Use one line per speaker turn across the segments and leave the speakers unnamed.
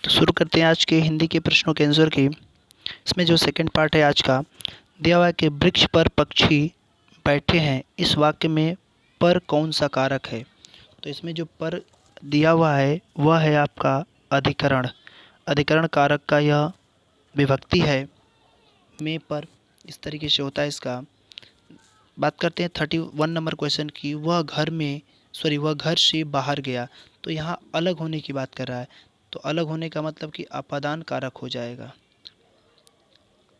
तो शुरू करते हैं आज के हिंदी के प्रश्नों के आंसर की। इसमें जो सेकंड पार्ट है आज का, दिया हुआ है कि वृक्ष पर पक्षी बैठे हैं, इस वाक्य में पर कौन सा कारक है। तो इसमें जो पर दिया हुआ है वह है आपका अधिकरण। अधिकरण कारक का यह विभक्ति है, में पर इस तरीके से होता है इसका। बात करते हैं 31 नंबर क्वेश्चन की। वह घर से बाहर गया, तो यहाँ अलग होने की बात कर रहा है, तो अलग होने का मतलब कि अपादान कारक हो जाएगा।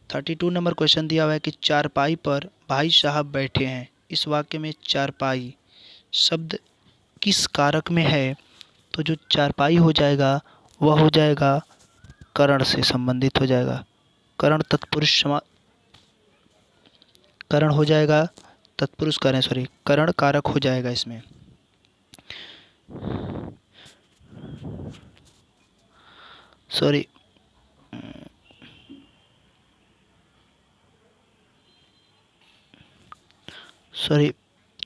32 नंबर क्वेश्चन दिया हुआ है कि चारपाई पर भाई साहब बैठे हैं, इस वाक्य में चारपाई शब्द किस कारक में है। तो जो चारपाई हो जाएगा वह हो जाएगा करण से संबंधित हो जाएगा। करण तत्पुरुष करण हो जाएगा, तत्पुरुष करें करण कारक हो जाएगा इसमें।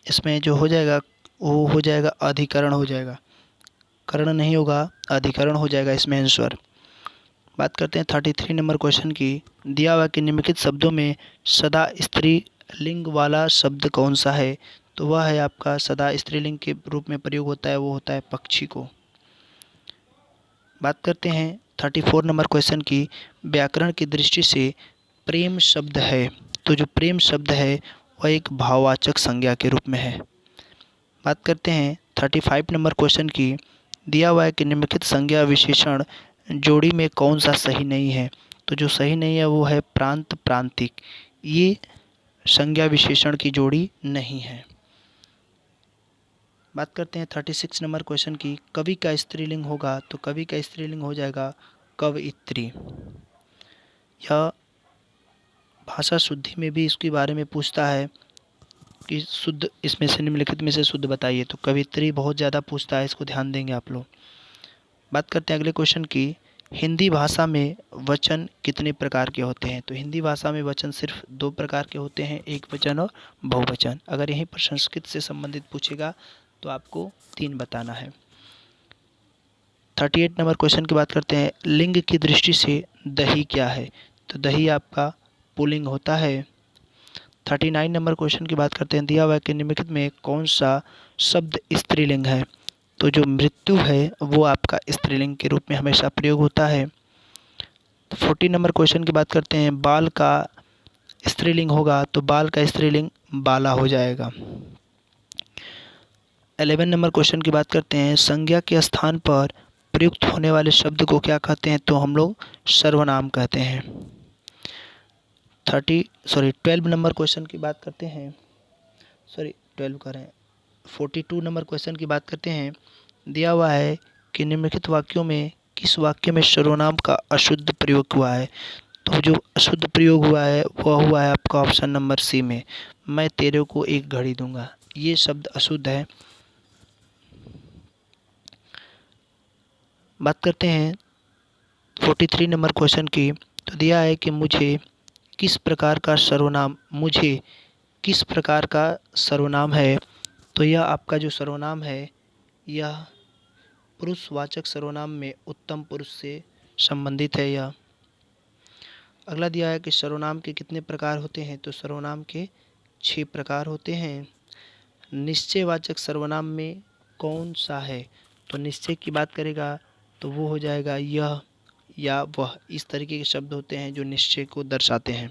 इसमें जो हो जाएगा वो हो जाएगा अधिकरण हो जाएगा, करण नहीं होगा, अधिकरण हो जाएगा इसमें आंसर। बात करते हैं 33 नंबर क्वेश्चन की। दिया हुआ कि निम्नलिखित शब्दों में सदा स्त्रीलिंग वाला शब्द कौन सा है। तो वह है आपका सदा स्त्रीलिंग के रूप में प्रयोग होता है, वो होता है पक्षी को। बात करते हैं 34 नंबर क्वेश्चन की। व्याकरण की दृष्टि से प्रेम शब्द है, तो जो प्रेम शब्द है वह एक भाववाचक संज्ञा के रूप में है। बात करते हैं 35 नंबर क्वेश्चन की। दिया हुआ है कि निम्नलिखित संज्ञा विशेषण जोड़ी में कौन सा सही नहीं है। तो जो सही नहीं है वो है प्रांत प्रांतिक, ये संज्ञा विशेषण की जोड़ी नहीं है। बात करते हैं 36 नंबर क्वेश्चन की। कवि का स्त्रीलिंग होगा, तो कवि का स्त्रीलिंग हो जाएगा कवयित्री। यह भाषा शुद्धि में भी इसके बारे में पूछता है कि शुद्ध इसमें से निम्नलिखित में से शुद्ध बताइए, तो कवित्री बहुत ज़्यादा पूछता है, इसको ध्यान देंगे आप लोग। बात करते हैं अगले क्वेश्चन की। हिंदी भाषा में वचन कितने प्रकार के होते हैं। तो हिंदी भाषा में वचन सिर्फ 2 प्रकार के होते हैं, एक वचन और बहुवचन। अगर यहीं पर संस्कृत से संबंधित पूछेगा तो आपको 3 बताना है। 38 नंबर क्वेश्चन की बात करते हैं। लिंग की दृष्टि से दही क्या है। तो दही आपका पुल्लिंग होता है। 39 नंबर क्वेश्चन की बात करते हैं। दिया हुआ है कि निम्नलिखित में कौन सा शब्द स्त्रीलिंग है। तो जो मृत्यु है वो आपका स्त्रीलिंग के रूप में हमेशा प्रयोग होता है। 40 नंबर क्वेश्चन की बात करते हैं। बाल का स्त्रीलिंग होगा, तो बाल का स्त्रीलिंग बाला हो जाएगा। 11 नंबर क्वेश्चन की बात करते हैं। संज्ञा के स्थान पर प्रयुक्त होने वाले शब्द को क्या कहते हैं। तो हम लोग सर्वनाम कहते हैं। 12 नंबर क्वेश्चन की बात करते हैं। 42 नंबर क्वेश्चन की बात करते हैं। दिया हुआ है कि निम्नलिखित वाक्यों में किस वाक्य में सर्वनाम का अशुद्ध प्रयोग हुआ है। तो जो अशुद्ध प्रयोग हुआ है वह हुआ है आपका ऑप्शन नंबर सी में, मैं तेरे को एक घड़ी दूंगा, ये शब्द अशुद्ध है। बात करते हैं 43 नंबर क्वेश्चन की। तो दिया है कि मुझे किस प्रकार का सर्वनाम है। तो यह आपका जो सर्वनाम है यह पुरुषवाचक सर्वनाम में उत्तम पुरुष से संबंधित है। यह अगला दिया है कि सर्वनाम के कितने प्रकार होते हैं। तो सर्वनाम के 6 प्रकार होते हैं। निश्चयवाचक सर्वनाम में कौन सा है। तो निश्चय की बात करेगा तो वो हो जाएगा यह या वह, इस तरीके के शब्द होते हैं जो निश्चय को दर्शाते हैं।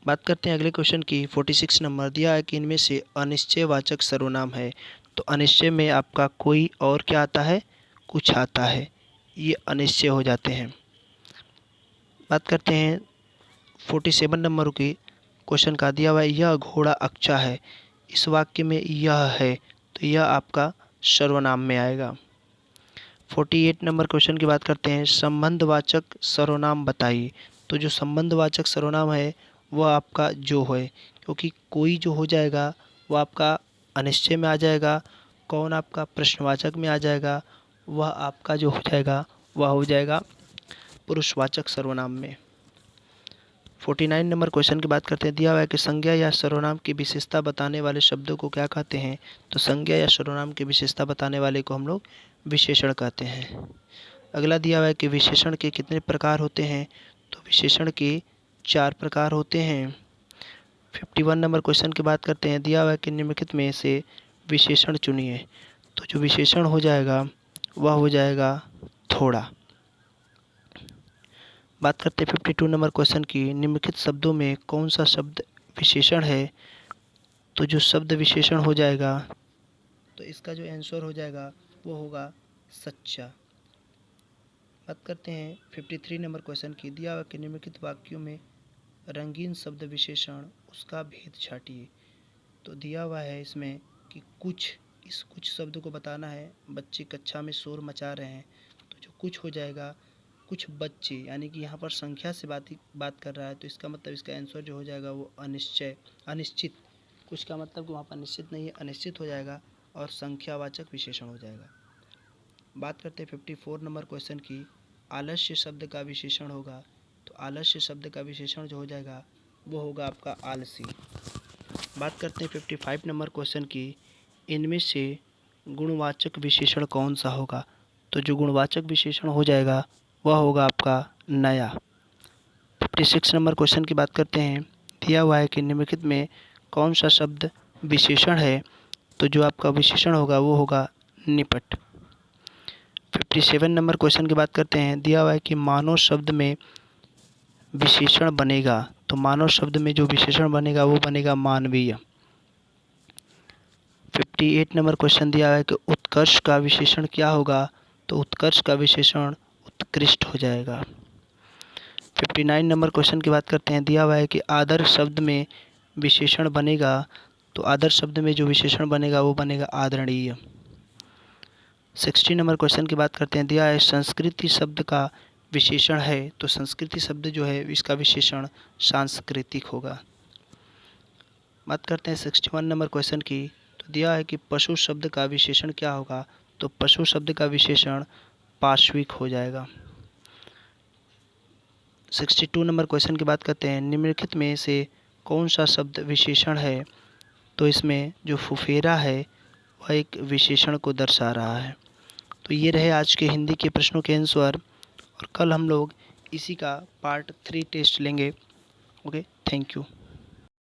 बात करते हैं अगले क्वेश्चन की। 46 नंबर दिया है कि इनमें से अनिश्चयवाचक सर्वनाम है। तो अनिश्चय में आपका कोई और क्या आता है, कुछ आता है, ये अनिश्चय हो जाते हैं। बात करते हैं 47 नंबर की क्वेश्चन का। दिया हुआ है यह घोड़ा अच्छा है, इस वाक्य में यह है, तो यह आपका सर्वनाम में आएगा। 48 नंबर क्वेश्चन की बात करते हैं। संबंधवाचक सर्वनाम बताइए। तो जो संबंधवाचक सर्वनाम है वह आपका जो है, क्योंकि कोई जो हो जाएगा वो आपका अनिश्चय में आ जाएगा, कौन आपका प्रश्नवाचक में आ जाएगा, वह आपका जो हो जाएगा वह हो जाएगा पुरुषवाचक सर्वनाम में। 49 नंबर क्वेश्चन की बात करते हैं। दिया हुआ है कि संज्ञा या सर्वनाम की विशेषता बताने वाले शब्दों को क्या कहते हैं? तो संज्ञा या सर्वनाम की विशेषता बताने वाले को हम लोग विशेषण कहते हैं। अगला दिया हुआ है कि विशेषण के कितने प्रकार होते हैं? तो विशेषण के 4 प्रकार होते हैं। 51 नंबर क्वेश्चन की बात करते हैं। दिया हुआ है कि निम्नलिखित में से विशेषण चुनिए। तो जो विशेषण हो जाएगा वह हो जाएगा थोड़ा। बात करते हैं 52 नंबर क्वेश्चन की। निम्नलिखित शब्दों में कौन सा शब्द विशेषण है? तो जो शब्द विशेषण हो जाएगा तो इसका जो आंसर हो जाएगा वो होगा सच्चा। बात करते हैं 53 नंबर क्वेश्चन की। दिया हुआ कि निम्नलिखित वाक्यों में रंगीन शब्द विशेषण उसका भेद छाटिए। तो दिया हुआ है इसमें कि कुछ शब्द को बताना है। बच्चे कक्षा में शोर मचा रहे हैं, तो जो कुछ हो जाएगा कुछ बच्चे, यानी कि यहाँ पर संख्या से बात कर रहा है, तो इसका मतलब इसका आंसर जो हो जाएगा वो अनिश्चित। कुछ का मतलब कि वहाँ पर निश्चित नहीं है, अनिश्चित हो जाएगा और संख्यावाचक विशेषण हो जाएगा। बात करते हैं 54 नंबर क्वेश्चन की। आलस्य शब्द का विशेषण होगा। तो आलस्य शब्द का विशेषण जो हो जाएगा वो होगा आपका आलसी। बात करते हैं 55 नंबर क्वेश्चन की। इनमें से गुणवाचक विशेषण कौन सा होगा? तो जो गुणवाचक विशेषण हो जाएगा वह होगा आपका नया। 56 नंबर क्वेश्चन की बात करते हैं। दिया हुआ है कि निम्नलिखित में कौन सा शब्द विशेषण है? तो जो आपका विशेषण होगा वो होगा निपट। 57 नंबर क्वेश्चन की बात करते हैं। दिया हुआ है कि मानव शब्द में विशेषण बनेगा। तो मानव शब्द में जो विशेषण बनेगा वो बनेगा मानवीय। 58 नंबर क्वेश्चन दिया है कि उत्कर्ष का विशेषण क्या होगा? तो उत्कर्ष का विशेषण उत्कृष्ट हो जाएगा। 59 नंबर क्वेश्चन की बात करते हैं। दिया हुआ है कि आदर शब्द में विशेषण बनेगा। तो आदर शब्द में जो विशेषण बनेगा वो बनेगा आदरणीय। 60 नंबर क्वेश्चन की बात करते हैं। दिया है संस्कृति शब्द का विशेषण है। तो संस्कृति शब्द जो है इसका विशेषण सांस्कृतिक होगा। बात करते हैं 61 नंबर क्वेश्चन की। तो दिया है कि पशु शब्द का विशेषण क्या होगा? तो पशु शब्द का विशेषण पार्श्विक हो जाएगा। 62 नंबर क्वेश्चन की बात करते हैं। निम्नलिखित में से कौन सा शब्द विशेषण है? तो इसमें जो फुफेरा है वह एक विशेषण को दर्शा रहा है। तो ये रहे आज के हिंदी के प्रश्नों के आंसर, और कल हम लोग इसी का पार्ट 3 टेस्ट लेंगे। Okay, thank you.